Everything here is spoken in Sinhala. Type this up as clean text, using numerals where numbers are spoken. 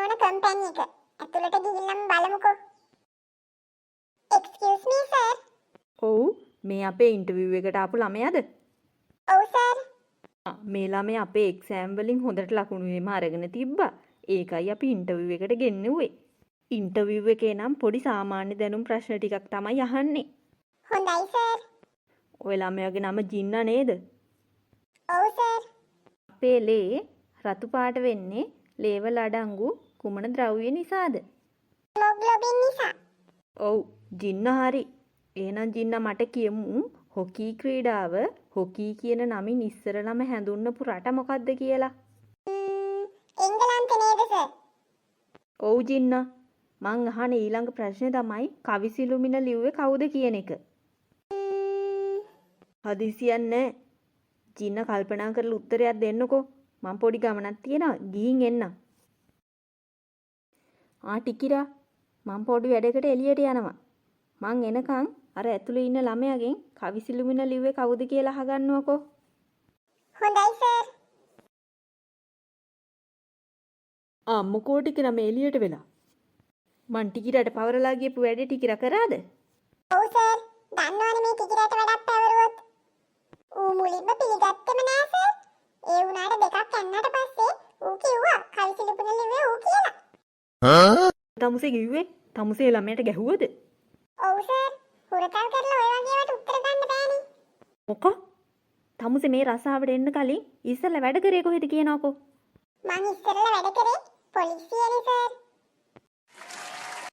ඕන කම්පැනි එක. ඇතුළට ගිහිල්ලාම බලමුකෝ. Excuse me sir. ඔව් මේ අපේ ඉන්ටර්විව් එකට ආපු ළමයාද? ඔව් සර්. මේ ළමයා අපේ එක්සෑම් වලින් හොඳට ලකුණු එහෙම අරගෙන තිබ්බා. ඒකයි අපි ඉන්ටර්විව් එකට ගෙන්නුවේ. ඉන්ටර්විව් එකේ නම් පොඩි සාමාන්‍ය දැනුම් ප්‍රශ්න ටිකක් තමයි අහන්නේ. හොඳයි සර්. ඔය ළමයාගේ නම ජින්නා නේද? ඔව් සර්. අපේ ලේ රතු පාට වෙන්නේ ලේවල අඩංගු කුමන ද්‍රව්‍ය නිසාද? හෙමොග්ලොබින් නිසා. ඔව් ජින්නා හරි. එහෙනම් ජින්නා මට කියමු හොකී ක්‍රීඩාව හොකී කියන නමින් ඉස්සරළම හැඳුන්වපු රට මොකක්ද කියලා. එංගලන්තේ නේද සර්? ඔව් ජින්නා. මං අහන ඊළඟ ප්‍රශ්නේ තමයි කවිසිලුමින ලිව්වේ කවුද කියන එක. හදිසියක් නැහැ. ජින්නා කල්පනා කරලා උත්තරයක් දෙන්නකෝ. මං පොඩි ගමනක් තියෙනවා. ගිහින් එන්නම්. ටිකිරා මං පොඩි වැඩකට එළියට යනවා. මං එනකන් අර ඇතුලේ ඉන්න ළමයාගෙන් කවිසිලුමින ලිව්වේ කවුද කියලා අහගන්නවකෝ. හොඳයි සර්. මොකෝ ටිකිරා මේ එළියට වෙලා. මං ටිකිරාට පවරලා ගියපු වැඩේ ටිකිරා කරාද? ඔව් සර්. දන්නවනේ මේ ටිකිරාට වැඩක් පැවරුවොත්. ඌ මුලින්ම පිළිගත්තෙම නෑ සර්. ඒ වුණාට දෙකක් යන්නට පස්සේ ඌ කිව්වා කවිසිලුපුන ලිව්වේ ඌ කියලා. තමුසේ කිව්වේ තමුසේ ළමයට ගැහුවද? ඔව් සර්. හුරතල් කරලා ඔය වගේ ඒවාට උත්තර ගන්න බෑනේ. මොකක්? තමුසේ මේ රසාවට එන්න කලින් ඉස්සෙල්ලා වැඩ කරේ කොහෙද කියනවකෝ. මං ඉස්සරලා වැඩ කරේ පොලිසියනේ සර්.